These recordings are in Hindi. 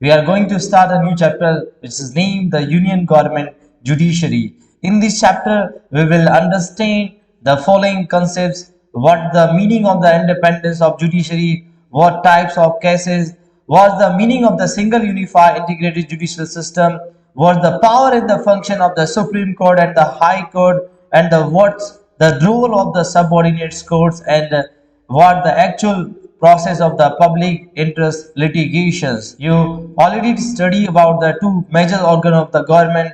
We are going to start a new chapter which is named the Union Government Judiciary. In this chapter, we will understand the following concepts: what the meaning of the independence of judiciary, what types of cases, what's the meaning of the single unified integrated judicial system, what's the power and the function of the Supreme Court and the High Court, and what's the role of the subordinate courts, and what the actual process of the public interest litigations. You already study about the two major organ of the government.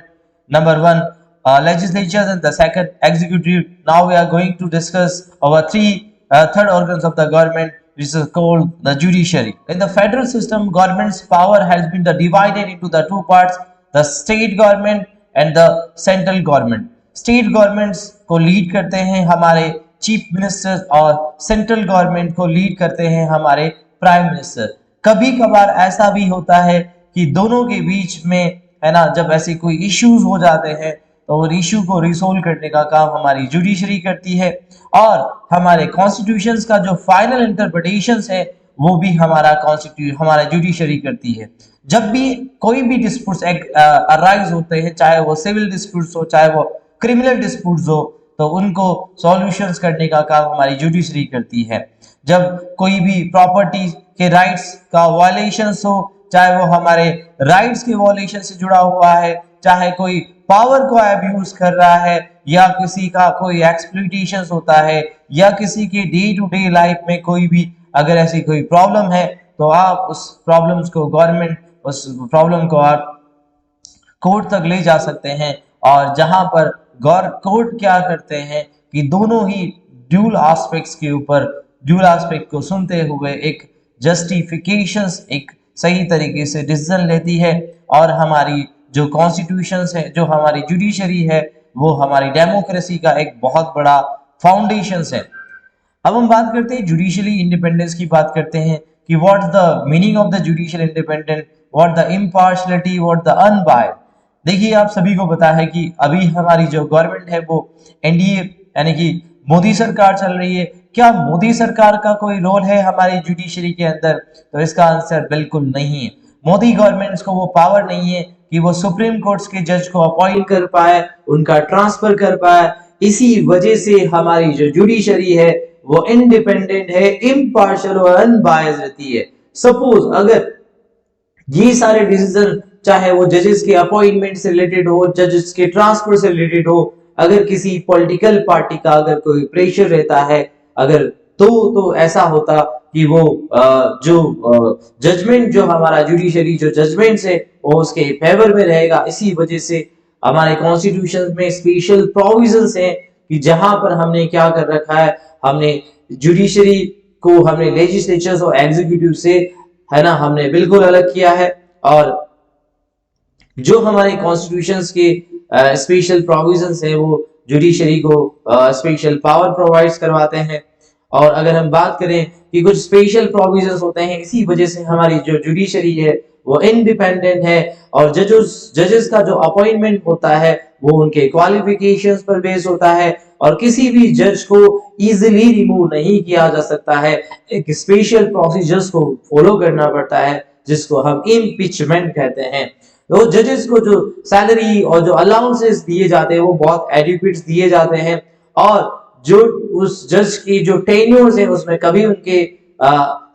Number one, legislature, and the second, executive. Now we are going to discuss our third organs of the government, which is called the judiciary. In the federal system, government's power has been divided into the two parts: the state government and the central government. State governments को लीड करते हैं हमारे चीफ मिनिस्टर और सेंट्रल गवर्नमेंट को लीड करते हैं हमारे प्राइम मिनिस्टर। कभी कभार ऐसा भी होता है कि दोनों के बीच में, है ना, जब ऐसे कोई इश्यूज हो जाते हैं तो वो इशू को रिसोल्व करने का काम हमारी जुडिशरी करती है, और हमारे कॉन्स्टिट्यूशंस का जो फाइनल इंटरप्रिटेशंस है वो भी हमारा जुडिशरी करती है। जब भी कोई भी डिस्प्यूट्स अराइज होते हैं, चाहे वो सिविल डिस्प्यूट्स हो, चाहे वो क्रिमिनल डिस्प्यूट्स हो, तो उनको सॉल्यूशंस करने का काम हमारी जुडिशरी करती है। जब कोई भी प्रॉपर्टी के राइट्स का वायलेशंस हो, चाहे वो हमारे राइट्स के वायलेशन से जुड़ा हुआ है, चाहे कोई पावर को अब्यूज कर रहा है, या किसी का कोई एक्सप्लॉइटेशंस होता है, या किसी के डे टू डे लाइफ में कोई भी अगर ऐसी कोई प्रॉब्लम है, तो आप उस प्रॉब्लम को आप कोर्ट तक ले जा सकते हैं। और जहां पर कोर्ट क्या करते हैं कि दोनों ही ड्यूल एस्पेक्ट को सुनते हुए एक जस्टिफिकेशंस, एक सही तरीके से डिसीजन लेती है, और हमारी जो कॉन्स्टिट्यूशंस है, जो हमारी जुडिशरी है, वो हमारी डेमोक्रेसी का एक बहुत बड़ा फाउंडेशंस है। अब हम बात करते हैं जुडिशियली इंडिपेंडेंस की, बात करते हैं कि what the meaning of the judicial independent, what the impartiality, what the unbiased. देखिए, आप सभी को पता है कि अभी हमारी जो गवर्नमेंट है वो एनडीए यानी कि मोदी सरकार चल रही है। क्या मोदी सरकार का कोई रोल है हमारी जुडिशरी के अंदर? तो इसका आंसर बिल्कुल नहीं है। मोदी गवर्नमेंट को वो पावर नहीं है कि वो सुप्रीम कोर्ट्स के जज को अपॉइंट कर पाए, उनका ट्रांसफर कर पाए। इसी वजह से हमारी जो जुडिशरी है वो इंडिपेंडेंट है, इम्पार्शियल और अनबायस्ड रहती है। सपोज अगर ये सारे डिसीजन, चाहे वो जजेस के अपॉइंटमेंट से रिलेटेड हो, जजेस के ट्रांसफर से रिलेटेड हो, अगर किसी पॉलिटिकल पार्टी का अगर कोई प्रेशर रहता है, अगर तो ऐसा होता कि वो जो जजमेंट, जो हमारा जुडिशरी जो जजमेंट है वो उसके फेवर में रहेगा। इसी वजह से हमारे कॉन्स्टिट्यूशन में स्पेशल प्रोविजंस हैं कि जहां पर हमने क्या कर रखा है, हमने जुडिशरी को हमने लेजिस्लेचर्स और एग्जीक्यूटिव से, है ना, हमने बिल्कुल अलग किया है। और जो हमारे कॉन्स्टिट्यूशंस के स्पेशल प्रोविजंस हैं वो जुडिशरी को स्पेशल पावर प्रोवाइड्स करवाते हैं। और अगर हम बात करें कि कुछ स्पेशल प्रोविजंस होते हैं, इसी वजह से हमारी जो जुडिशरी है वो इंडिपेंडेंट है। और जजेस का जो अपॉइंटमेंट होता है वो उनके क्वालिफिकेशंस पर बेस होता है, और किसी भी जज को इजीली रिमूव नहीं किया जा सकता है। एक स्पेशल प्रोसीजर्स को फॉलो करना पड़ता है जिसको हम इम्पीचमेंट कहते हैं। तो जजेस को जो सैलरी और जो अलाउंसेस दिए जाते हैं वो बहुत एडिक्वेट दिए जाते हैं, और जो उस जज की जो टेन्योर्स है उसमें कभी उनके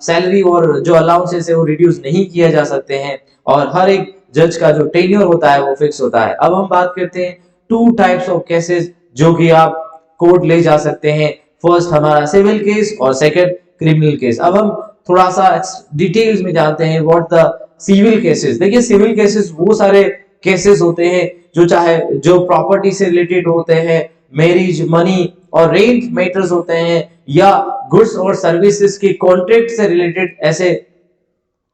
सैलरी और जो अलाउंसेस है वो रिड्यूस नहीं किए जा सकते हैं, और हर एक जज का जो टेन्योर होता है वो फिक्स होता है। अब हम बात करते हैं टू टाइप्स ऑफ केसेस जो कि आप कोर्ट ले जा सकते हैं। फर्स्ट हमारा सिविल केस और सेकंड क्रिमिनल केस। अब हम थोड़ा सा डिटेल्स में जानते हैं व्हाट द सिविल केसेस। देखिए, सिविल केसेस वो सारे केसेस होते हैं जो प्रॉपर्टी से रिलेटेड होते हैं, मैरिज, मनी और रेंट मैटर्स होते हैं, या गुड्स और सर्विसेज के कॉन्ट्रैक्ट से रिलेटेड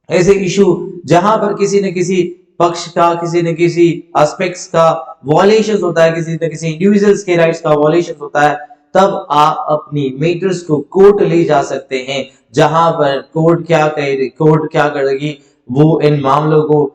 ऐसे इशू जहां पर किसी न किसी पक्ष का, किसी न किसी एस्पेक्ट्स का वॉयलेशन होता है, किसी न किसी इंडिविजुअल्स के राइट्स का वॉयलेशन होता है, तब आप अपनी मैटर्स को कोर्ट ले जा सकते हैं। जहां पर कोर्ट क्या करेगी, वो इन मामलों को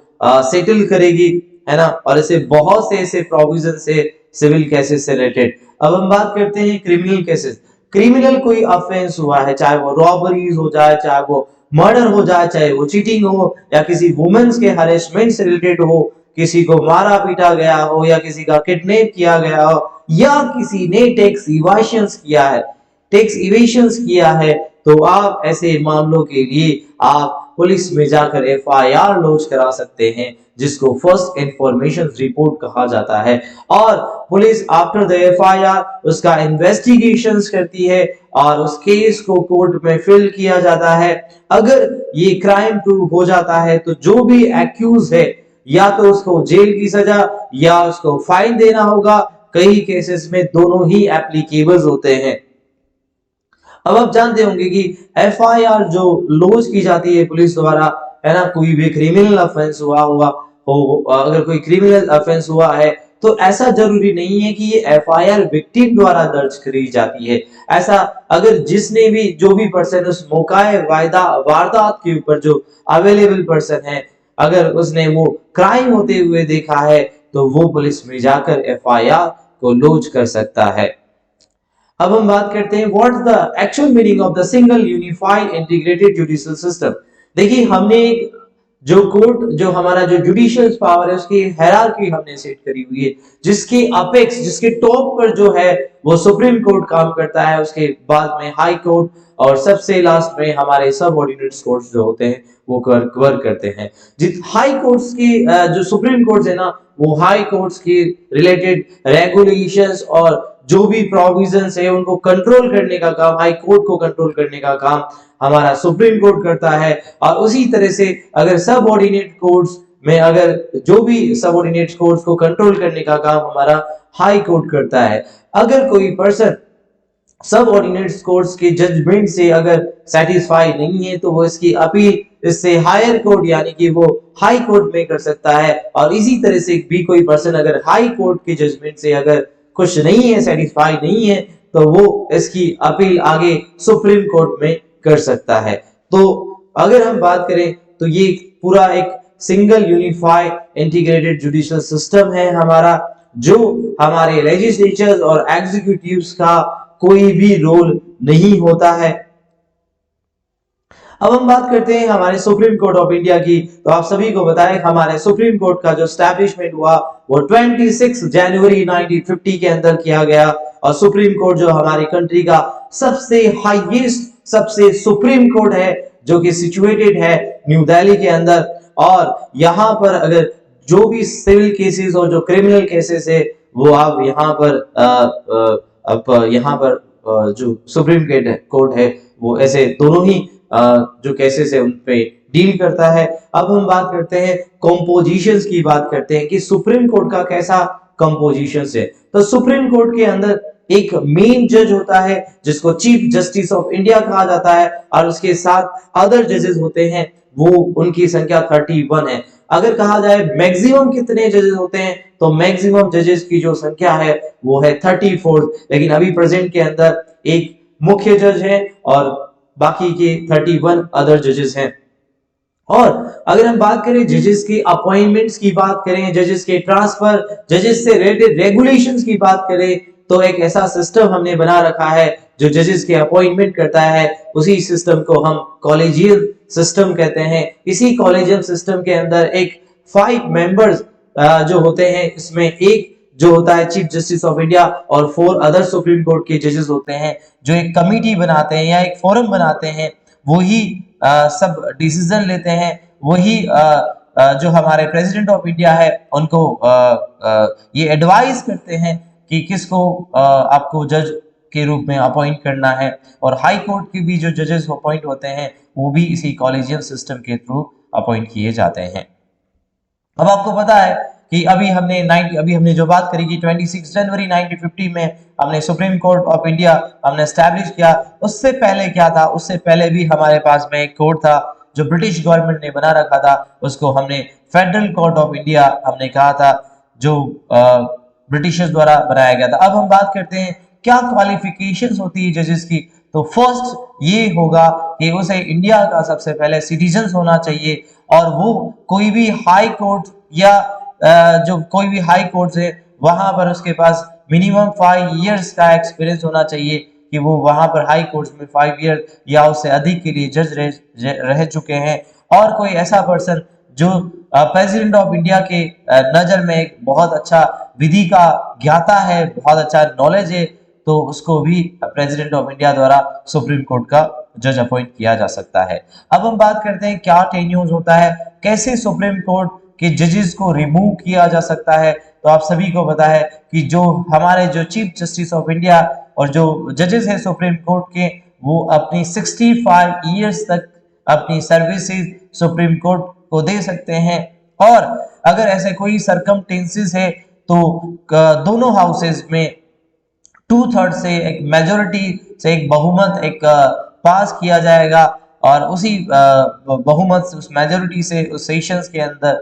सेटल करेगी, है ना। और ऐसे बहुत से ऐसे प्रोविजन से सिविल केसेस से रिलेटेड। अब हम बात करते हैं क्रिमिनल केसेस। क्रिमिनल कोई ऑफेंस हुआ है, चाहे वो रॉबरीज हो जाए, चाहे वो मर्डर हो जाए, चाहे वो चीटिंग हो या किसी वुमेन्स के हरेसमेंट से रिलेटेड हो, किसी को मारा पीटा गया हो या किसी का किडनैप किया गया हो या किसी ने टैक्स इवेशंस किया है, तो आप ऐसे मामलों के लिए आप पुलिस में जाकर एफआईआर लॉन्च करा सकते हैं, जिसको फर्स्ट इंफॉर्मेशन रिपोर्ट कहा जाता है। और पुलिस आफ्टर द एफआईआर उसका इन्वेस्टिगेशन करती है और उस केस को कोर्ट में फिल किया जाता है। अगर ये क्राइम प्रूव हो जाता है तो जो भी एक्यूज है या तो उसको जेल की सजा या उसको फाइन देना होगा। कई केसेस में दोनों ही एप्लीकेबल होते हैं। अब आप जानते होंगे कि एफआईआर जो लॉन्च की जाती है पुलिस द्वारा, है ना, कोई भी क्रिमिनल ऑफेंस हुआ हो, अगर कोई क्रिमिनल ऑफेंस हुआ है तो ऐसा जरूरी नहीं है कि ये एफआईआर विक्टिम द्वारा दर्ज करी जाती है। ऐसा अगर जिसने भी जो भी पर्सन उस मौकाए वारदात के ऊपर जो अवेलेबल पर्सन है, अगर उसने वो क्राइम होते हुए देखा है तो वो पुलिस में जाकर एफआईआर को लॉन्च कर सकता है। अब हम बात करते हैं what the actual meaning of the single unified integrated judicial system. देखिए, हमने एक जो कोर्ट जो हमारा जो जुडिशियल पावर है उसकी हायरार्की हमने सेट करी हुई है, जिसके अपेक्स जिसके टॉप पर जो है वो सुप्रीम कोर्ट काम करता है, उसके बाद में हाई कोर्ट और सबसे लास्ट में हमारे सबऑर्डिनेट कोर्ट्स जो होते हैं वो कवर करते हैं। जिस हाई कोर्ट्स की जो सुप्रीम कोर्ट्स है ना, वो हाई कोर्ट्स की रिलेटेड रेगुलेशंस और जो भी प्रोविजंस है उनको कंट्रोल करने का काम, हाई कोर्ट को कंट्रोल करने का काम हमारा सुप्रीम कोर्ट करता है। और उसी तरह से अगर सबऑर्डिनेट कोर्ट्स में अगर जो भी सबऑर्डिनेट कोर्ट्स को कंट्रोल करने का काम हमारा हाई कोर्ट करता है। अगर कोई पर्सन सब ऑर्डिनेट कोर्ट्स के जजमेंट से अगर सेटिस्फाई नहीं है तो वो इसकी अपील इससे हायर कोर्ट यानी कि वो हाई कोर्ट में कर सकता है। और इसी तरह से भी कोई पर्सन अगर हाई कोर्ट के जजमेंट से अगर खुश नहीं है, सेटिस्फाई नहीं है, तो वो इसकी अपील आगे सुप्रीम कोर्ट में कर सकता है। तो अगर हम बात करें तो ये पूरा एक single unified integrated judicial system है हमारा, जो हमारे लेजिस्लेचर्स और एग्जीक्यूटिव्स का कोई भी रोल नहीं होता है। अब हम बात करते हैं हमारे सुप्रीम कोर्ट ऑफ इंडिया की। तो आप सभी को बताएं हमारे सुप्रीम कोर्ट का जो एस्टैब्लिशमेंट हुआ वो 26 जनवरी 1950 के अंदर किया गया। और सुप्रीम कोर्ट जो हमारी कंट्री का सबसे हाईएस्ट सबसे सुप्रीम कोर्ट है, जो कि सिचुएटेड है न्यू दिल्ली के अंदर। और यहाँ पर अगर जो भी सिविल केसेस और जो क्रिमिनल केसेस है वो आप यहाँ पर अब यहाँ पर जो सुप्रीम कोर्ट है वो ऐसे दोनों ही जो केसेस है उन पे डील करता है। अब हम बात करते हैं कंपोजिशंस की, बात करते हैं कि सुप्रीम कोर्ट का कैसा कंपोजिशन है। तो सुप्रीम कोर्ट के अंदर एक मेन जज होता है जिसको चीफ जस्टिस ऑफ इंडिया कहा जाता है, और उसके साथ अदर जजेस होते हैं, वो उनकी संख्या 31 है। अगर कहा जाए मैक्सिमम कितने जजेस होते हैं तो मैक्सिमम जजेस की जो संख्या है वो है 34। लेकिन अभी प्रेजेंट के अंदर एक मुख्य जज है और बाकी के 31 अदर जजेस हैं। और अगर हम बात करें जजेस की अपॉइंटमेंट्स की बात करें, जजेस के ट्रांसफर, जजेस से रिलेटेड रेगुलेशंस की बात करें, तो एक ऐसा सिस्टम हमने बना रखा है जो जजेस के अपॉइंटमेंट करता है। उसी सिस्टम को हम कॉलेजियल सिस्टम कहते हैं। इसी कॉलेजियल सिस्टम के अंदर एक 5 मेंबर्स जो होते हैं, इसमें एक जो होता है चीफ जस्टिस ऑफ इंडिया और 4 अदर सुप्रीम कोर्ट के जजेस होते हैं, जो एक कमिटी बनाते हैं या एक फोरम बनाते हैं। वही सब डिसीजन लेते हैं, वही जो हमारे प्रेसिडेंट ऑफ इंडिया है उनको ये एडवाइस करते हैं कि किसको आपको जज के रूप में अपॉइंट करना है। और हाई कोर्ट के भी जो जजेस अपॉइंट होते हैं वो भी इसी कॉलेजियल सिस्टम के थ्रू अपॉइंट किए जाते हैं। अब आपको पता है कि अभी हमने जो बात करी कि 26 जनवरी 1950 में हमने सुप्रीम कोर्ट ऑफ इंडिया हमने एस्टैब्लिश किया। उससे पहले क्या था, उससे पहले भी हमारे पास में एक कोर्ट था जो ब्रिटिश गवर्नमेंट ने बना रखा था, उसको हमने फेडरल कोर्ट ऑफ इंडिया हमने कहा था, जो ब्रिटिशर्स द्वारा बनाया गया था। अब हम बात करते हैं क्या क्वालिफिकेशंस होती है जजेस की। तो फर्स्ट ये होगा कि उसे इंडिया का सबसे पहले सिटीजन होना चाहिए, और वो कोई भी हाई कोर्ट या जो कोई भी हाई कोर्ट है वहां पर उसके पास मिनिमम 5 इयर्स का एक्सपीरियंस होना चाहिए कि वो वहां पर हाई कोर्ट में 5 ईयर या उससे अधिक के लिए जज रह चुके हैं, और कोई ऐसा पर्सन जो प्रेसिडेंट ऑफ इंडिया के नजर में एक बहुत अच्छा विधि का ज्ञाता है, बहुत अच्छा नॉलेज है, तो उसको भी प्रेसिडेंट ऑफ इंडिया द्वारा सुप्रीम कोर्ट का जज अपॉइंट किया जा सकता है। अब हम बात करते हैं क्या टेन्यूर्स होता है, कैसे सुप्रीम कोर्ट के जजेस को रिमूव किया जा सकता है। तो आप सभी को पता है कि जो हमारे जो चीफ जस्टिस ऑफ इंडिया और जो जजेस हैं सुप्रीम कोर्ट के, वो अपनी 65 ईयर्स तक अपनी सर्विसेज सुप्रीम कोर्ट को दे सकते हैं, और अगर ऐसे कोई सरकमस्टेंसेस है तो दोनों हाउसेज में 2/3 से एक मेजोरिटी से एक बहुमत एक पास किया जाएगा, और उसी बहुमत से उस मेजोरिटी से उस सेशंस के अंदर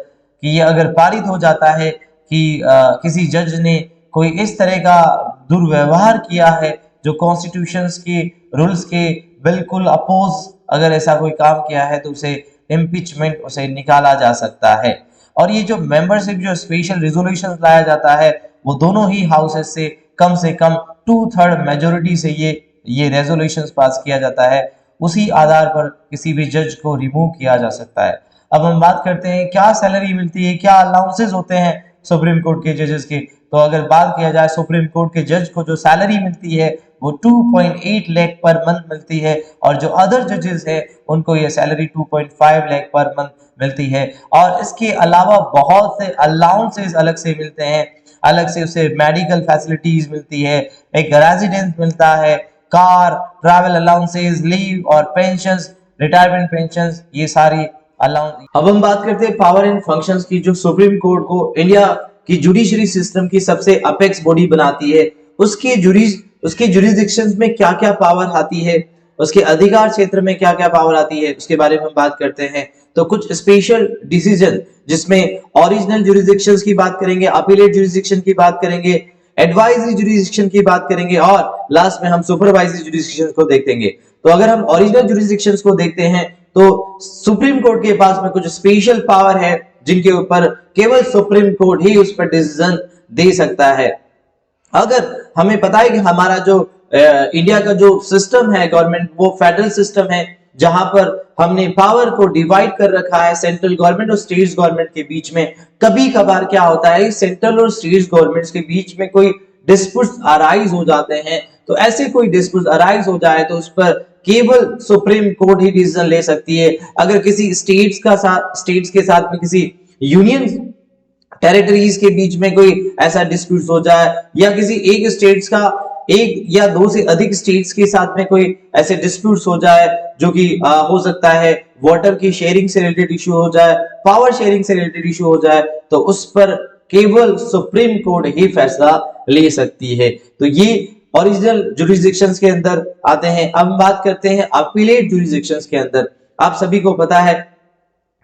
कि ये अगर पारित हो जाता है कि किसी जज ने कोई इस तरह का दुर्व्यवहार किया है जो कॉन्स्टिट्यूशंस के रूल्स के बिल्कुल अपोज अगर ऐसा कोई काम किया है, तो उसे इम्पीचमेंट उसे निकाला जा सकता है। और ये जो मेंबरशिप जो स्पेशल रिजोल्यूशन लाया जाता है, वो दोनों ही हाउसेस से कम 2/3 मेजोरिटी से ये रेजोल्यूशंस पास किया जाता है, उसी आधार पर किसी भी जज को रिमूव किया जा सकता है। अब हम बात करते हैं क्या सैलरी मिलती है, क्या अलाउंसेस होते हैं सुप्रीम कोर्ट के जजेस के। तो अगर बात किया जाए सुप्रीम कोर्ट के जज को जो सैलरी मिलती है वो 2.8 लाख पर मंथ मिलती है, और जो अदर जजेस है उनको ये सैलरी 2.5 लाख पर मंथ मिलती है। और इसके अलावा बहुत से अलाउंसेस अलग से मिलते हैं, अलग से उसे मेडिकल फैसिलिटीज मिलती है, एक रेजिडेंस मिलता है, कार, ट्रैवल अलाउंसेस, लीव और पेंशंस, रिटायरमेंट पेंशंस, ये सारी अलाउंस। अब हम बात करते हैं पावर एंड फंक्शंस की, जो सुप्रीम कोर्ट को इंडिया की जुडिशरी सिस्टम की सबसे अपेक्स बॉडी बनाती है। उसके जुरिसडिक्शंस में क्या-क्या पावर आती है, उसके अधिकार क्षेत्र में क्या-क्या पावर आती है, उसके बारे में हम बात करते हैं। तो कुछ स्पेशल डिसीजन जिसमें ओरिजिनल जुरिसडिक्शंस की बात करेंगे, अपीलेट जुरिसडिक्शन की बात करेंगे, एडवाइजरी जुरिसडिक्शन की बात करेंगे, और लास्ट में हम सुपरवाइजरी जुरिसडिक्शन को देखेंगे। तो अगर हम ओरिजिनल जुरिसडिक्शंस को देखते हैं तो सुप्रीम कोर्ट के पास में कुछ स्पेशल पावर है जिनके ऊपर केवल सुप्रीम कोर्ट ही उस पर डिसीजन दे सकता है। अगर हमें पता है कि हमारा जो इंडिया का जो सिस्टम है गवर्नमेंट, वो फेडरल सिस्टम है, जहां पर हमने पावर को डिवाइड कर रखा है सेंट्रल गवर्नमेंट और स्टेट गवर्नमेंट के बीच में। कभी कभार क्या होता है, सेंट्रल और स्टेट गवर्नमेंट्स के बीच में कोई डिस्प्यूट्स अराइज हो जाते हैं, तो ऐसे कोई डिस्प्यूट अराइज हो जाए तो उस पर केवल सुप्रीम कोर्ट ही डिसीजन ले सकती है। अगर किसी स्टेट्स के साथ में किसी यूनियन टेरिटरीज के बीच में कोई ऐसा डिस्प्यूट हो जाए, या किसी एक स्टेट्स का एक या दो से अधिक स्टेट्स के साथ में कोई ऐसे डिस्प्यूट्स हो जाए, जो कि हो सकता है वाटर की शेयरिंग से रिलेटेड इशू हो जाए, पावर शेयरिंग से रिलेटेड इशू हो जाए, तो उस पर केवल सुप्रीम कोर्ट ही फैसला ले सकती है। तो ये ओरिजिनल जुरिसडिक्शंस के अंदर आते हैं। अब बात करते हैं अपीलेट जुरिसडिक्शंस के अंदर। आप सभी को पता है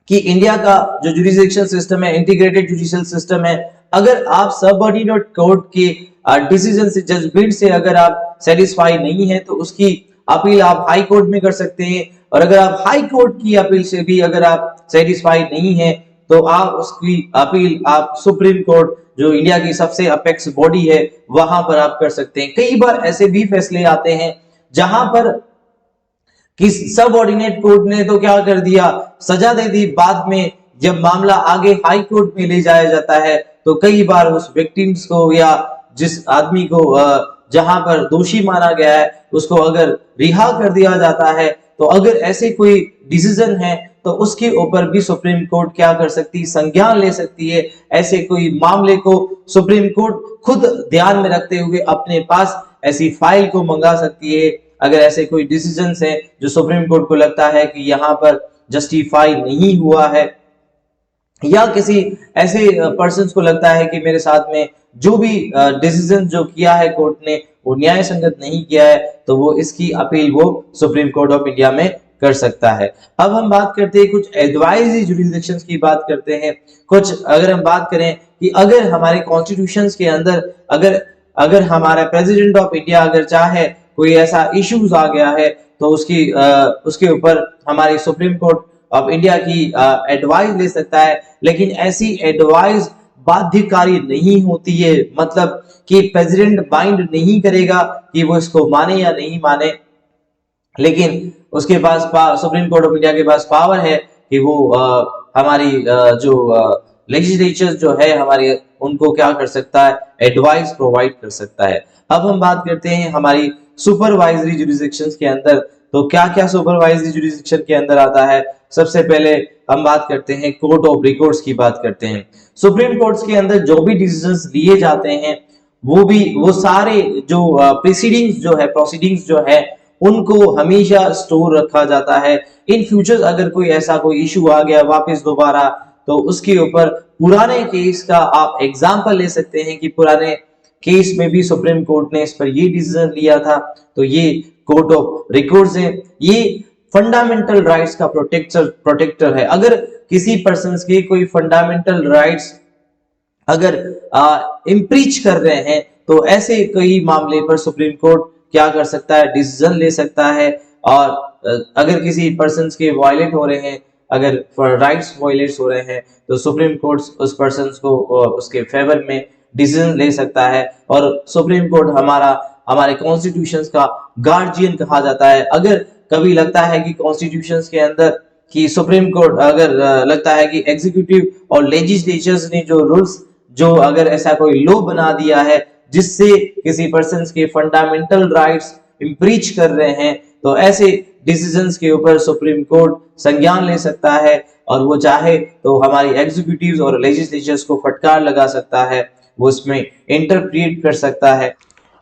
कि इंडिया का जो जुरिसडिक्शन सिस्टम है, इंटीग्रेटेड जुडिशियल सिस्टम है। अगर आप सबऑर्डिनेट कोर्ट के डिसीजन से, जजमेंट से अगर आप सेटिस्फाई नहीं है, तो उसकी अपील आप हाई कोर्ट में कर सकते हैं, और अगर आप हाई कोर्ट की अपील से भी अगर आप सेटिस्फाई नहीं है, तो आप उसकी अपील आप सुप्रीम कोर्ट, जो इंडिया की सबसे अपेक्स बॉडी है, वहां पर आप कर सकते हैं। कई बार ऐसे भी फैसले आते हैं जहां पर कि सबऑर्डिनेट कोर्ट ने तो क्या कर दिया, सजा दे दी। बाद में जब मामला आगे हाई कोर्ट में ले जाया जाता है, तो कई बार उस विक्टिम्स को या जिस आदमी को जहां पर दोषी माना गया है, उसको अगर रिहा कर दिया जाता है, तो अगर ऐसे कोई डिसीजन है, तो उसके ऊपर भी सुप्रीम कोर्ट क्या कर सकती है, संज्ञान ले सकती है। ऐसे कोई मामले को सुप्रीम कोर्ट खुद ध्यान में रखते हुए अपने पास ऐसी फाइल को मंगा सकती है। अगर ऐसे कोई डिसीजंस हैं जो सुप्रीम कोर्ट को लगता है कि यहाँ पर जस्टिफाई नहीं हुआ है, या किसी ऐसे पर्सन को लगता है कि मेरे साथ में जो भी डिसीजन जो किया है कोर्ट ने वो न्याय संगत नहीं किया है, तो वो इसकी अपील वो सुप्रीम कोर्ट ऑफ इंडिया में कर सकता है। अब हम बात करते हैं कुछ एडवाइजरी जुरिसडिक्शंस की बात करते हैं। कुछ अगर हम बात करें कि अगर हमारे कॉन्स्टिट्यूशंस के अंदर अगर हमारा प्रेसिडेंट ऑफ इंडिया अगर चाहे कोई ऐसा इश्यूज आ गया है, तो उसके ऊपर हमारी सुप्रीम कोर्ट ऑफ इंडिया की एडवाइस ले सकता है। लेकिन ऐसी एडवाइस बाध्यकारी नहीं होती है, मतलब कि प्रेसिडेंट बाइंड नहीं करेगा कि वो इसको माने या नहीं माने, लेकिन उसके पास सुप्रीम कोर्ट ऑफ इंडिया के पास पावर है कि वो हमारी जो लेजिस्लेचर जो है हमारी, उनको क्या कर सकता है, एडवाइस प्रोवाइड कर सकता है। अब हम बात करते हैं हमारी सुपरवाइजरी जुरिसडिक्शंस के अंदर। तो क्या क्या सुपरवाइजरी जुरिसडिक्शन के अंदर आता है? सबसे पहले हम बात करते हैं कोर्ट ऑफ रिकॉर्ड्स की बात करते हैं। सुप्रीम कोर्ट्स के अंदर जो भी डिसीजंस लिए जाते हैं वो सारे जो प्रीसीडिंग्स जो है, प्रोसीडिंग्स जो है, उनको हमेशा स्टोर रखा जाता है। इन फ्यूचर अगर कोई ऐसा कोई इशू आ गया वापस दोबारा, तो उसके ऊपर पुराने केस का आप एग्जांपल ले सकते हैं कि पुराने केस में भी सुप्रीम कोर्ट ने इस पर ये डिसीजन लिया था, तो ये कोर्ट ऑफ रिकॉर्ड्स है। ये फंडामेंटल राइट्स का प्रोटेक्टर है। अगर किसी पर्सन के कोई फंडामेंटल राइट्स अगर इम्प्रीच कर रहे हैं, तो ऐसे कई मामले पर सुप्रीम कोर्ट क्या कर सकता है, डिसीजन ले सकता है। और अगर किसी पर्सन के वायलेट हो रहे हैं, अगर राइट्स वायलेट्स हो रहे हैं, तो सुप्रीम कोर्ट उस पर्सन को उसके फेवर में डिसीजन ले सकता है। और सुप्रीम कोर्ट हमारे कॉन्स्टिट्यूशन का गार्जियन कहा जाता है। अगर कभी लगता है कि कॉन्स्टिट्यूशन के अंदर कि सुप्रीम कोर्ट अगर लगता है कि एग्जीक्यूटिव और लेजिस्लेचर्स ने जो रूल्स, जो अगर ऐसा कोई लॉ बना दिया है जिससे किसी पर्सन के फंडामेंटल राइट्स इम्प्रीच कर रहे हैं, तो ऐसे डिसीजंस के ऊपर सुप्रीम कोर्ट संज्ञान ले सकता है और वो चाहे तो हमारी एग्जीक्यूटिव्स और लेजिस्लेचर्स को फटकार लगा सकता है, वो इसमें इंटरप्रेट कर सकता है।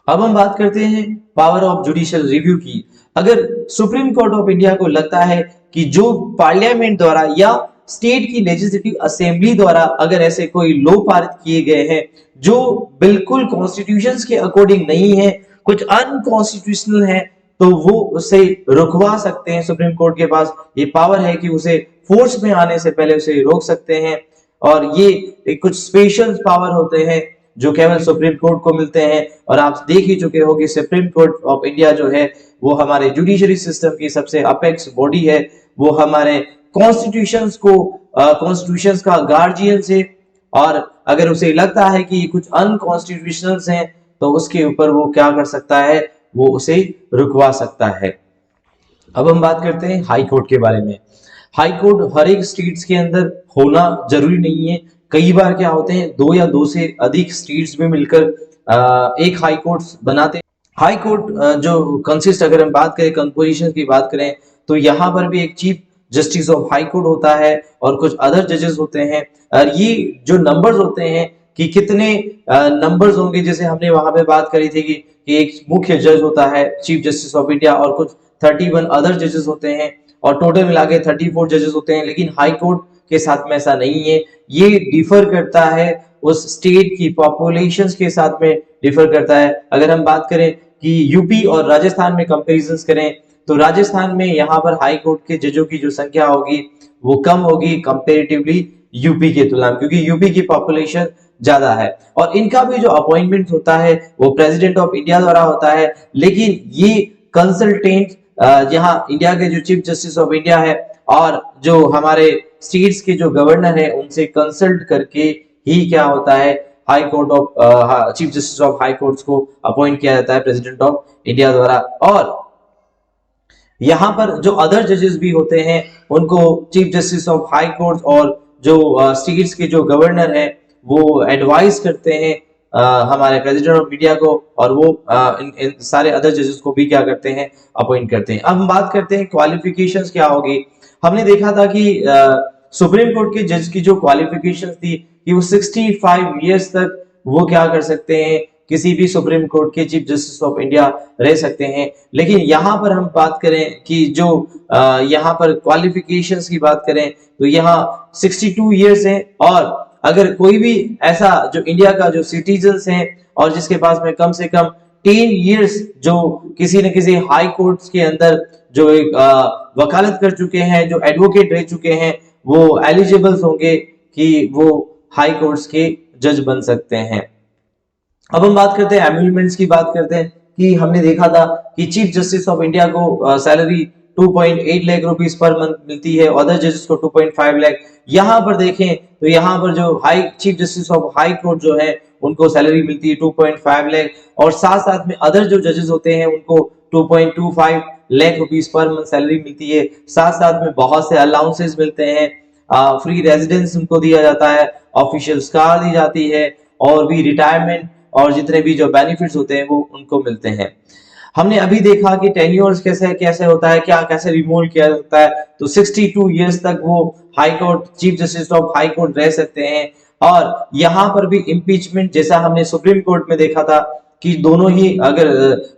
अब हम बात करते हैं पावर ऑफ जुडिशियल रिव्यू की। अगर सुप्रीम कोर्ट ऑफ इंडिया को लगता है कि जो पार्लियामेंट द्वारा या स्टेट की लेजिस्लेटिव असेंबली द्वारा अगर ऐसे कोई लॉ पारित किए गए हैं जो बिल्कुल कॉन्स्टिट्यूशंस के अकॉर्डिंग नहीं है, कुछ अनकॉन्स्टिट्यूशनल है, तो वो उसे रुकवा सकते हैं। सुप्रीम कोर्ट के पास ये पावर है कि उसे फोर्स में आने से पहले उसे रोक सकते हैं। और ये कुछ स्पेशल पावर होते हैं जो केवल सुप्रीम कोर्ट को मिलते हैं। और आप देख ही चुके हो कि सुप्रीम कोर्ट ऑफ इंडिया जो है वो हमारे जुडिशरी सिस्टम की सबसे अपेक्स बॉडी है। वो हमारे कॉन्स्टिट्यूशंस का गार्जियन से, और अगर उसे लगता है कि कुछ अनकॉन्स्टिट्यूशनल हैं, तो उसके ऊपर वो क्या कर सकता है, वो उसे रुकवा सकता है। अब हम बात करते हैं हाई कोर्ट के बारे में। हाई कोर्ट हर एक स्टेट्स के अंदर होना जरूरी नहीं है। कई बार क्या होते हैं, दो या दो से अधिक स्टेट्स में मिलकर एक हाई कोर्ट बनाते हैं। हाई कोर्ट जो कंसिस्ट, अगर हम बात करें कंपोजिशन की बात करें, तो यहाँ पर भी एक chief justice of high court होता है और कुछ अदर जजेस होते हैं। और ये जो नंबर्स होते हैं कि कितने नंबर्स होंगे, जैसे हमने वहां पे बात करी थी कि एक मुख्य जज होता है चीफ जस्टिस ऑफ इंडिया और कुछ 31 अदर जजेस होते हैं, और टोटल मिला के 34 जजेस होते हैं। लेकिन हाई कोर्ट के साथ में ऐसा नहीं है। ये डिफर करता है उस स्टेट की पॉपुलेशन के साथ में डिफर करता है। अगर हम बात करें कि यूपी और राजस्थान में कंपेरिजन करें, तो राजस्थान में यहाँ पर हाई कोर्ट के जजों की जो संख्या होगी वो कम होगी कंपेरेटिवली यूपी के तुलना में, क्योंकि यूपी की पॉपुलेशन ज्यादा है। और इनका भी जो अपॉइंटमेंट होता है वो प्रेसिडेंट ऑफ इंडिया द्वारा होता है। लेकिन ये कंसल्टेंट यहाँ इंडिया के जो चीफ जस्टिस ऑफ इंडिया है और जो हमारे स्टेट्स के जो गवर्नर है उनसे कंसल्ट करके ही क्या होता है, high court of chief justice of high courts को अपॉइंट किया जाता है प्रेसिडेंट ऑफ इंडिया द्वारा। और यहाँ पर जो अदर जजेस भी होते हैं उनको chief justice of high court और जो स्टेट्स के जो गवर्नर है वो एडवाइस करते हैं हमारे प्रेसिडेंट ऑफ इंडिया को, और वो इन सारे अदर जजेस को भी क्या करते हैं, अपॉइंट करते हैं। अब हम बात करते हैं क्वालिफिकेशंस क्या होगी। हमने देखा था कि सुप्रीम कोर्ट के जज की जो क्वालिफिकेशंस थी कि वो 65 इयर्स तक वो क्या कर सकते हैं, किसी भी सुप्रीम कोर्ट के चीफ जस्टिस ऑफ इंडिया रह सकते हैं। लेकिन यहाँ पर हम बात करें कि जो यहाँ पर क्वालिफिकेशंस की बात करें तो यहाँ 62 इयर्स है। और अगर कोई भी ऐसा जो इंडिया का जो सिटीजन्स हैं और जिसके पास में कम से कम 10 इयर्स जो किसी न किसी हाई कोर्ट के अंदर जो एक वकालत कर चुके हैं, जो एडवोकेट रह चुके हैं, वो एलिजिबल होंगे कि वो हाई कोर्ट्स के जज बन सकते हैं। अब हम बात करते हैं एम्यूलमेंट्स की बात करते हैं कि हमने देखा था कि चीफ जस्टिस ऑफ इंडिया को salary 2.8 lakh rupees per month मिलती है, अदर जजेस को 2.5 लाख। यहाँ पर देखें तो यहाँ पर जो chief justice of high court जो है उनको सैलरी मिलती है 2.5 लाख, और साथ साथ में अदर जो जजेस होते हैं उनको 2.25 lakh rupees per month salary मिलती है। साथ साथ में बहुत से अलाउंसेस मिलते हैं, फ्री रेजिडेंस उनको दिया जाता है, ऑफिशियल कार दी जाती है, और भी रिटायरमेंट और जितने भी जो बेनिफिट्स होते हैं वो उनको मिलते हैं। हमने अभी देखा कि टेन्योर्स कैसे कैसे होता है, क्या कैसे रिमूव किया जाता है। तो 62 इयर्स तक वो high court chief justice of high court रह सकते हैं। और यहाँ पर भी इम्पीचमेंट जैसा हमने सुप्रीम कोर्ट में देखा था कि दोनों ही अगर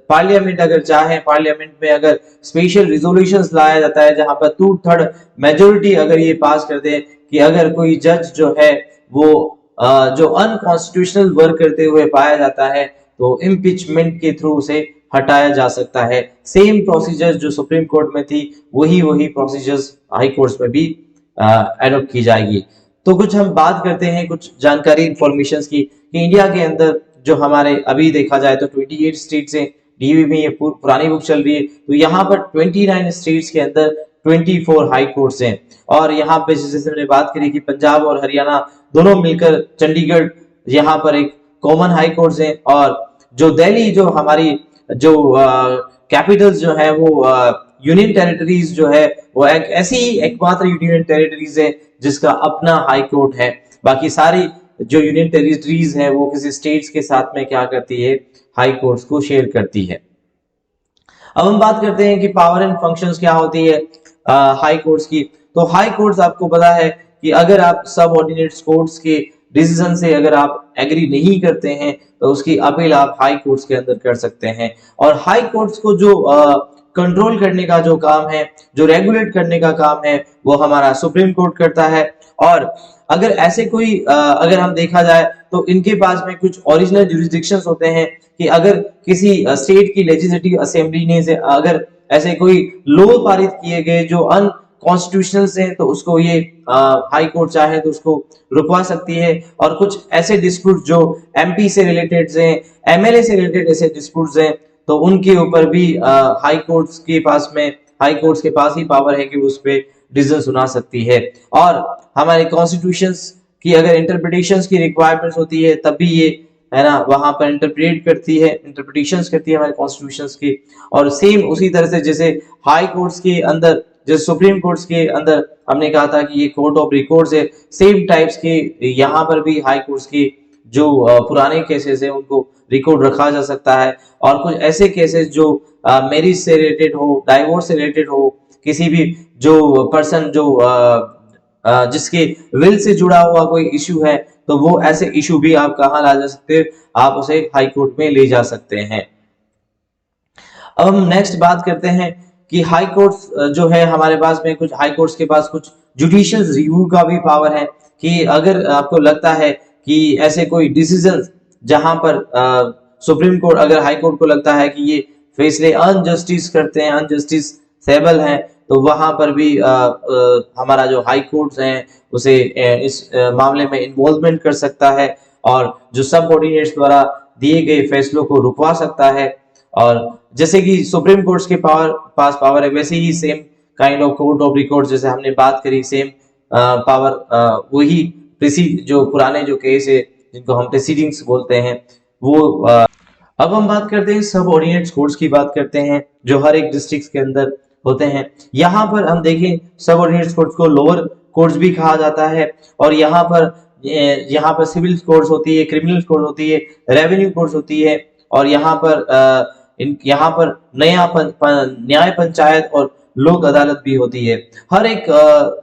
पार्लियामेंट अगर चाहे, पार्लियामेंट में अगर स्पेशल रिजोल्यूशंस लाया जाता है जहां पर 2/3 मेजोरिटी अगर ये पास कर दे कि अगर कोई जज जो है वो जो अनकॉन्स्टिट्यूशनल वर्क करते हुए पाया जाता है तो इम्पीचमेंट के थ्रू से हटाया जा सकता है। सेम प्रोसीजर जो सुप्रीम कोर्ट में थी वही प्रोसीजर्स हाई कोर्ट्स में भी एडॉप्ट की जाएगी। तो कुछ हम बात करते हैं कुछ जानकारी इंफॉर्मेशन की कि इंडिया के अंदर जो हमारे अभी देखा जाए तो 28 स्टेट्स हैं, डीवी में ये पुरानी बुक चल रही है, तो यहाँ पर 29 स्टेट्स के अंदर 24 हाई कोर्ट्स हैं। और यहाँ पे जैसे हमने बात करी कि पंजाब और हरियाणा दोनों मिलकर चंडीगढ़ यहाँ पर एक कॉमन हाई कोर्ट्स हैं, और जो दिल्ली जो हमारी जो कैपिटल्स जो है वो यूनियन टेरिटरीज जो है वो एक ऐसी एकमात्र यूनियन टेरिटरीज है जिसका अपना हाई कोर्ट है। बाकी सारी जो यूनियन टेरिटरीज है वो किसी स्टेट्स के साथ में क्या करती है, हाई कोर्ट्स को शेयर करती है। अब हम बात करते हैं कि पावर एंड फंक्शंस क्या होती है हाई कोर्ट्स की। तो हाई कोर्ट्स आपको पता है कि अगर आप सब ऑर्डिनेट कोर्ट्स के डिसीजन से अगर आप एग्री नहीं करते हैं तो उसकी अपील आप हाई कोर्ट्स के अंदर कर सकते हैं। और हाई कोर्ट्स को जो कंट्रोल करने का जो काम है, जो रेगुलेट करने का काम है, वो हमारा सुप्रीम कोर्ट करता है। और अगर ऐसे कोई अगर हम देखा जाए तो इनके पास में कुछ ओरिजिनल जुरिसडिक्शंस होते हैं कि अगर किसी स्टेट की लेजिस्लेटिव असेंबली ने से अगर ऐसे कोई लॉ पारित किए गए जो अनकॉन्स्टिट्यूशनल से, तो उसको ये हाई कोर्ट चाहे तो उसको रुकवा सकती है। और कुछ ऐसे डिस्प्यूट जो एमपी से रिलेटेड हैं, एमएलए से रिलेटेड ऐसे डिस्प्यूट्स हैं, तो उनके ऊपर भी हाई कोर्ट्स के पास ही पावर है कि उस पे डिसीजन सुना सकती है। और हमारे कॉन्स्टिट्यूशंस की अगर इंटरप्रिटेशंस की रिक्वायरमेंट्स होती है तब भी ये है ना वहां पर इंटरप्रिटेशंस करती है हमारे कॉन्स्टिट्यूशंस की। और सेम उसी तरह से जैसे हाई कोर्ट्स के अंदर, जैसे सुप्रीम कोर्ट्स के अंदर हमने कहा था कि ये कोर्ट ऑफ रिकॉर्ड्स है, सेम टाइप्स के यहाँ पर भी हाई कोर्ट्स की जो पुराने केसेस है उनको रिकॉर्ड रखा जा सकता है। और कुछ ऐसे केसेस जो मैरिज से रिलेटेड हो, डाइवोर्स से रिलेटेड हो, किसी भी जो पर्सन जो जिसके विल से जुड़ा हुआ कोई इशू है, तो वो ऐसे इशू भी आप कहाँ ला जा सकते हैं, आप उसे हाई कोर्ट में ले जा सकते हैं। अब हम नेक्स्ट बात करते हैं कि हाई कोर्ट्स जो है हमारे पास में कुछ हाई कोर्ट्स के पास कुछ जुडिशियल रिव्यू का भी पावर है कि अगर आपको लगता है कि ऐसे कोई डिसीजन जहां पर सुप्रीम कोर्ट अगर हाई कोर्ट को लगता है कि ये फैसले अनजस्टिस करते हैं, अनजस्टिस सेबल हैं, तो वहां पर भी हमारा जो हाई कोर्ट्स हैं उसे इस मामले में इन्वॉल्वमेंट कर सकता है और जो सब ऑर्डिनेट्स द्वारा दिए गए फैसलों को रुकवा सकता है। और जैसे कि सुप्रीम कोर्ट्स के पास पावर है, वैसे ही same kind of court of record जैसे हमने बात करी, सेम पावर वही जो पुराने जो केस है जिनको हम प्रेसिडिंग्स बोलते हैं वो। अब हम बात करते हैं सब ऑर्डिनेट कोर्ट्स की बात करते हैं जो हर एक डिस्ट्रिक्ट के अंदर होते हैं। यहाँ पर हम देखें सब ऑर्डिनेट कोर्ट्स को लोअर कोर्ट्स भी कहा जाता है। और यहाँ पर सिविल कोर्ट्स होती है, क्रिमिनल कोर्ट होती है, रेवेन्यू कोर्ट्स होती है, और यहाँ पर न्याय पंचायत और लोक अदालत भी होती है। हर एक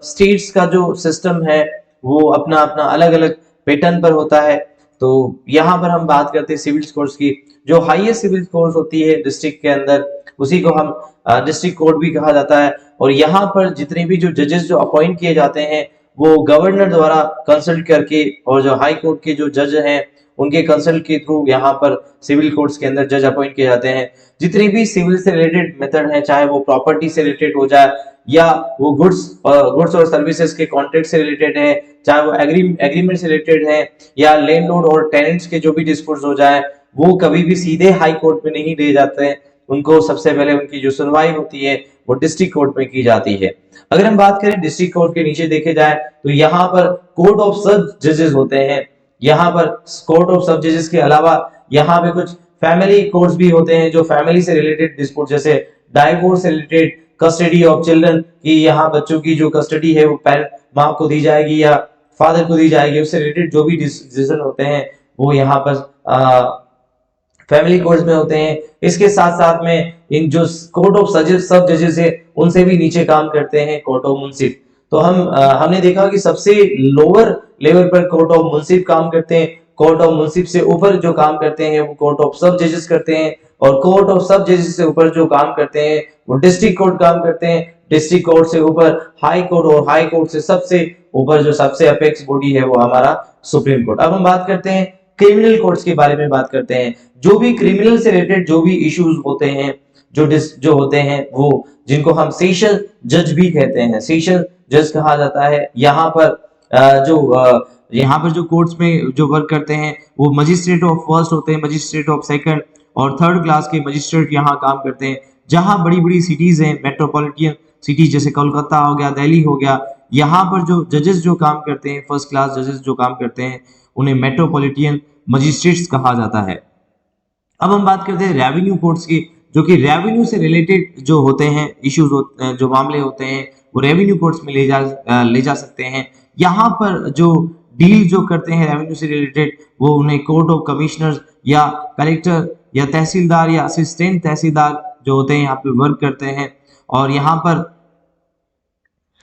स्टेट्स का जो सिस्टम है वो अपना अपना अलग अलग पैटर्न पर होता है। तो यहाँ पर हम बात करते हैं सिविल कोर्ट्स की। जो हाईएस्ट सिविल कोर्ट होती है डिस्ट्रिक्ट के अंदर उसी को हम डिस्ट्रिक्ट कोर्ट भी कहा जाता है। और यहाँ पर जितने भी जो जजेस जो अपॉइंट किए जाते हैं वो गवर्नर द्वारा कंसल्ट करके, और जो हाई कोर्ट के जो जज हैं उनके कंसल्ट के थ्रू यहाँ पर सिविल कोर्ट्स के अंदर जज अपॉइंट किए जाते हैं। जितने भी सिविल से रिलेटेड मेथड है, चाहे वो प्रॉपर्टी से रिलेटेड हो जाए या वो गुड्स और सर्विसेज के कॉन्ट्रैक्ट से रिलेटेड है, चाहे वो एग्रीमेंट से रिलेटेड है, या लैंडलॉर्ड और टेनेंट्स के जो भी डिस्प्यूट्स हो जाए, वो कभी भी सीधे हाई कोर्ट में नहीं ले जाते हैं। उनको सबसे पहले उनकी जो सुनवाई होती है वो डिस्ट्रिक्ट कोर्ट में की जाती है। अगर हम बात करें डिस्ट्रिक्ट कोर्ट के नीचे देखे जाए तो यहाँ पर कोर्ट ऑफ सब जजेस होते हैं। यहाँ पर कोर्ट ऑफ सब जजेस के अलावा यहाँ पे कुछ फैमिली कोर्ट्स भी होते हैं जो फैमिली से रिलेटेड डिस्प्यूट जैसे डाइवोर्स से रिलेटेड, कस्टडी ऑफ चिल्ड्रन की यहाँ बच्चों की जो कस्टडी है वो पेरेंट माँ को दी जाएगी या फादर को दी जाएगी, उससे रिलेटेड जो भी डिसीजन होते हैं वो यहाँ पर फैमिली कोर्ट्स में होते हैं। इसके साथ साथ में इन जो कोर्ट ऑफ सब जजेस है उनसे भी नीचे काम करते हैं कोर्ट ऑफ मुंसिफ। तो हमने देखा कि सबसे लोअर लेवल पर कोर्ट ऑफ मुंसिफ काम करते हैं, कोर्ट ऑफ मुंसिफ से ऊपर जो काम करते हैं वो कोर्ट ऑफ सब जजेस करते हैं, और कोर्ट ऑफ सब जजेस से ऊपर जो काम करते हैं वो डिस्ट्रिक्ट कोर्ट काम करते हैं। डिस्ट्रिक्ट कोर्ट से ऊपर हाई कोर्ट, और हाई कोर्ट से सबसे ऊपर जो सबसे अपेक्स बॉडी है वो हमारा सुप्रीम कोर्ट। अब हम बात करते हैं क्रिमिनल कोर्ट्स के बारे में बात करते हैं। जो भी क्रिमिनल से रिलेटेड जो भी इश्यूज होते हैं, जो होते हैं वो जिनको हम सेशन जज भी कहते हैं, सेशन जज कहा जाता है। यहाँ पर जो कोर्ट्स में जो वर्क करते हैं वो मजिस्ट्रेट ऑफ फर्स्ट होते हैं, मजिस्ट्रेट ऑफ सेकंड और थर्ड क्लास के मजिस्ट्रेट यहाँ काम करते हैं। जहाँ बड़ी बड़ी सिटीज हैं, मेट्रोपॉलिटन सिटीज जैसे कोलकाता हो गया, दिल्ली हो गया, यहाँ पर जो जजेस जो काम करते हैं, फर्स्ट क्लास जजेस जो काम करते हैं, उन्हें मेट्रोपॉलिटन मजिस्ट्रेट्स कहा जाता है। अब हम बात करते हैं रेवेन्यू कोर्ट्स की, जो कि रेवेन्यू से रिलेटेड जो होते हैं इश्यूज जो मामले होते हैं वो रेवेन्यू कोर्ट्स में ले जा सकते हैं। यहाँ पर जो डील जो करते हैं रेवेन्यू से रिलेटेड वो उन्हें कोर्ट ऑफ कमिश्नर्स या कलेक्टर या तहसीलदार या असिस्टेंट तहसीलदार जो होते हैं यहाँ पे वर्क करते हैं। और यहाँ पर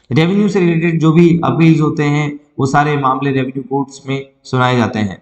रेवेन्यू से रिलेटेड जो भी अपील्स होते हैं वो सारे मामले रेवेन्यू कोर्ट्स में सुनाए जाते हैं।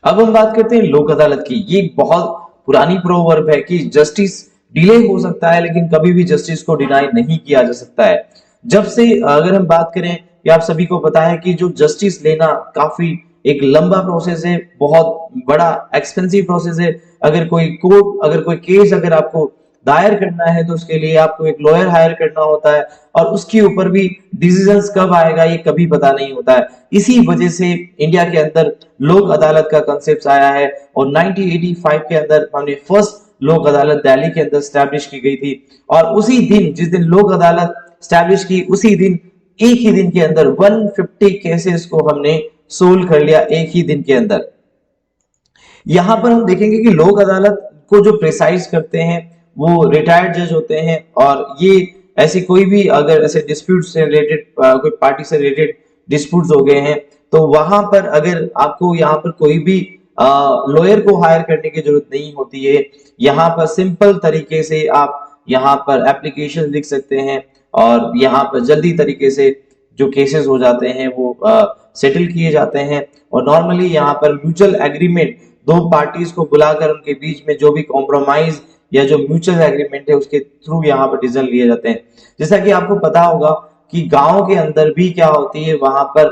अब हम बात करते हैं लोक अदालत की। ये बहुत पुरानी प्रोवर्ब है कि जस्टिस डिले हो सकता है लेकिन कभी भी जस्टिस को डिनाई नहीं किया जा सकता है। जब से अगर हम बात करें कि आप सभी को पता है कि जो जस्टिस लेना काफी एक लंबा प्रोसेस है, बहुत बड़ा एक्सपेंसिव प्रोसेस है। अगर कोई केस अगर आपको दायर करना है तो उसके लिए आपको एक लॉयर हायर करना होता है, और उसके ऊपर भी डिसीजंस कब आएगा ये कभी पता नहीं होता है। इसी वजह से इंडिया के अंदर लोक अदालत का कंसेप्ट आया है, और 1985 के अंदर हमने फर्स्ट लोक अदालत दिल्ली के अंदर स्टैब्लिश की गई थी। और उसी दिन जिस दिन लोक अदालत स्टैब्लिश की उसी दिन एक ही दिन के अंदर 150 केसेस को हमने सोल्व कर लिया एक ही दिन के अंदर। यहां पर हम देखेंगे कि लोक अदालत को जो प्रिसाइज करते हैं वो रिटायर्ड जज होते हैं, और ये ऐसी कोई भी अगर ऐसे डिस्प्यूट से रिलेटेड कोई पार्टी से रिलेटेड डिस्प्यूट्स हो गए हैं तो वहां पर अगर आपको यहाँ पर कोई भी लॉयर को हायर करने की जरूरत नहीं होती है। यहाँ पर सिंपल तरीके से आप यहाँ पर एप्लीकेशन लिख सकते हैं और यहाँ पर जल्दी तरीके से जो केसेस हो जाते हैं वो सेटल किए जाते हैं। और नॉर्मली यहाँ पर म्यूचुअल एग्रीमेंट, दो पार्टीज को बुलाकर उनके बीच में जो भी कॉम्प्रोमाइज या जो म्यूचुअल एग्रीमेंट है उसके थ्रू यहाँ पर डिसीजन लिए जाते हैं। जैसा कि आपको पता होगा कि गांव के अंदर भी क्या होती है, वहां पर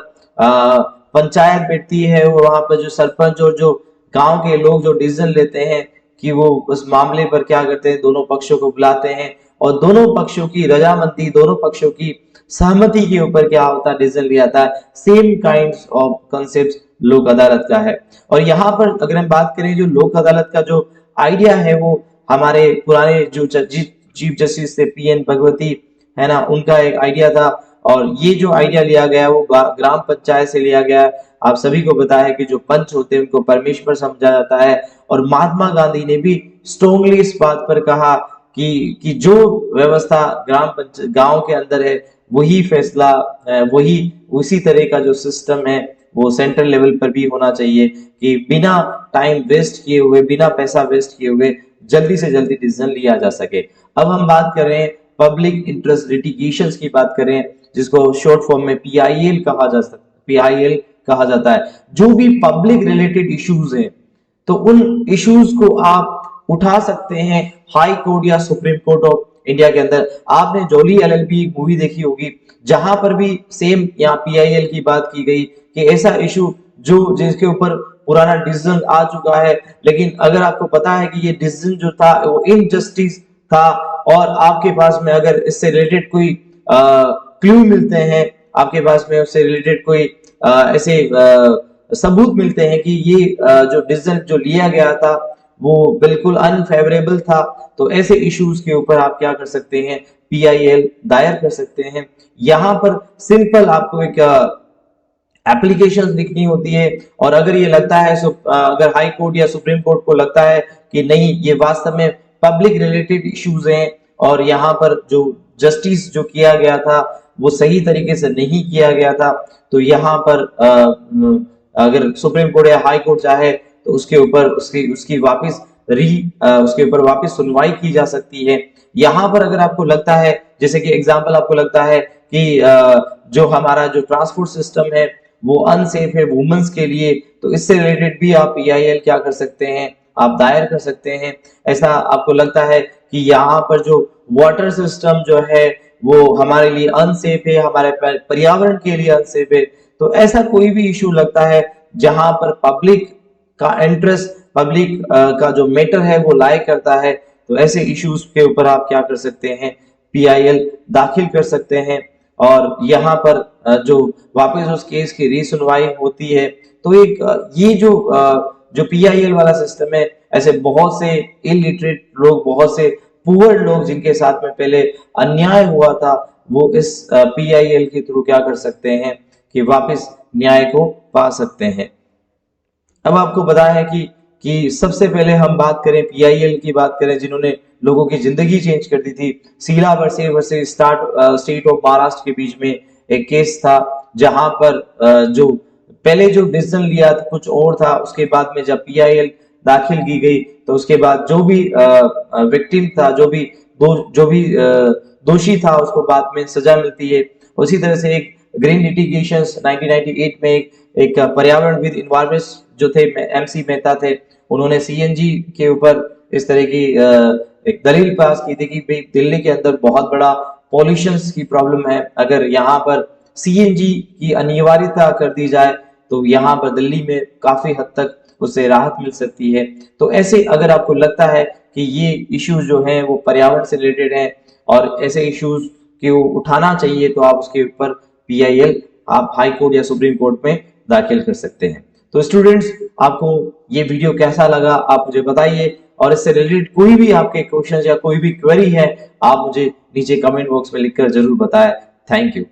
पंचायत बैठती है, वहां पर जो सरपंच और जो गांव के लोग जो डिसीजन लेते हैं कि वो उस मामले पर क्या करते हैं, दोनों पक्षों को बुलाते हैं और दोनों पक्षों की रजामंदी, दोनों पक्षों की सहमति के ऊपर क्या होता है, डिसीजन लिया जाता है। सेम काइंड्स ऑफ कॉन्सेप्ट्स लोक अदालत का है। और यहाँ पर अगर हम बात करें जो लोक अदालत का जो आइडिया है वो हमारे पुराने जो चीफ जस्टिस थे पीएन भगवती है ना, उनका एक आइडिया था। और ये जो आइडिया लिया गया वो ग्राम पंचायत से लिया गया। आप सभी को पता है कि जो पंच होते हैं उनको परमेश्वर समझा जाता है, और महात्मा गांधी ने भी स्ट्रांगली इस बात पर कहा कि जो व्यवस्था गांव के अंदर है वही फैसला, वही उसी तरह का जो सिस्टम है वो सेंट्रल लेवल पर भी होना चाहिए, कि बिना टाइम वेस्ट किए हुए, बिना पैसा वेस्ट किए हुए जल्दी से जल्दी डिसीजन लिया जा सके। अब हम बात करें पब्लिक इंटरेस्ट लिटिगेशंस की बात करें, जिसको शॉर्ट फॉर्म में पीआईएल कहा जाता है। जो भी पब्लिक रिलेटेड इश्यूज हैं तो उन इश्यूज को आप उठा सकते हैं हाई कोर्ट या सुप्रीम कोर्ट ऑफ इंडिया के अंदर। आपने जोली एलएलबी मूवी देखी होगी, जहां पर भी सेम यहाँ पीआईएल की बात की गई कि ऐसा इशू जो जिसके ऊपर पुराना डिसीजन आ चुका है, लेकिन अगर आपको पता है कि ये डिसीजन जो था वो इनजस्टिस था, और आपके पास में अगर इससे रिलेटेड कोई क्लू मिलते हैं, आपके पास में उससे रिलेटेड कोई ऐसे सबूत मिलते हैं कि ये जो डिसीजन जो लिया गया था वो बिल्कुल अनफेवरेबल था। तो ऐसे इश्यूज के ऊपर आप क्या कर सकते हैं, पीआईएल दायर कर सकते हैं। यहाँ पर सिंपल आपको एक एप्लीकेशन लिखनी होती है, और अगर ये लगता है अगर हाई कोर्ट या सुप्रीम कोर्ट को लगता है कि नहीं ये वास्तव में पब्लिक रिलेटेड इश्यूज हैं और यहाँ पर जो जस्टिस जो किया गया था वो सही तरीके से नहीं किया गया था, तो यहाँ पर अगर सुप्रीम कोर्ट या हाई कोर्ट चाहे तो उसके ऊपर उसकी उसकी वापस उसके ऊपर वापस सुनवाई की जा सकती है। यहाँ पर अगर आपको लगता है, जैसे कि एग्जाम्पल आपको लगता है कि जो हमारा जो ट्रांसपोर्ट सिस्टम है वो अनसेफ है वुमेन्स के लिए, तो इससे रिलेटेड भी आप पीआईएल क्या कर सकते हैं, आप दायर कर सकते हैं। ऐसा आपको लगता है कि यहाँ पर जो वाटर सिस्टम जो है वो हमारे लिए अनसेफ है, हमारे पर्यावरण के लिए अनसेफ है, तो ऐसा कोई भी इशू लगता है जहां पर पब्लिक का इंटरेस्ट, पब्लिक का जो मैटर है वो लाई करता है, तो ऐसे इश्यूज के ऊपर आप क्या कर सकते हैं, पीआईएल दाखिल कर सकते हैं। और यहाँ पर जो वापस उस केस की रीसुनवाई होती है, तो एक ये जो पीआईएल वाला सिस्टम है, ऐसे बहुत से इलिटरेट लोग, बहुत से पुअर लोग जिनके साथ में पहले अन्याय हुआ था, वो इस पीआईएल के थ्रू क्या कर सकते हैं कि वापस न्याय को पा सकते हैं। अब आपको पता है कि सबसे पहले हम बात करें पीआईएल की बात करें, जिन्होंने लोगों की जिंदगी चेंज कर दी थी। Sheela versus state of Maharashtra के बीच में एक केस था, जहां पर जो पहले जो डिसीजन लिया था कुछ और था, उसके बाद में जब पीआईएल दाखिल की गई तो उसके बाद जो भी विक्टिम था, जो भी दोषी था, उसको बाद में सजा मिलती है। उसी तरह से एक ग्रीन लिटिगेशन 1998 में एक पर्यावरणविद इन्वायरमेंट जो थे एमसी मेहता थे, उन्होंने सीएनजी के ऊपर इस तरह की एक दलील पास की थी कि भाई दिल्ली के अंदर बहुत बड़ा पॉल्यूशन की प्रॉब्लम है, अगर यहाँ पर सीएनजी की अनिवार्यता कर दी जाए तो यहाँ पर दिल्ली में काफी हद तक उससे राहत मिल सकती है। तो ऐसे अगर आपको लगता है कि ये इश्यूज जो हैं वो पर्यावरण से रिलेटेड हैं और ऐसे इश्यूज को उठाना चाहिए, तो आप उसके ऊपर पीआईएल आप हाई कोर्ट या सुप्रीम कोर्ट में दाखिल कर सकते हैं। तो स्टूडेंट्स, आपको ये वीडियो कैसा लगा आप मुझे बताइए, और इससे रिलेटेड कोई भी आपके क्वेश्चन या कोई भी क्वेरी है आप मुझे नीचे कमेंट बॉक्स में लिखकर जरूर बताएं। Thank you.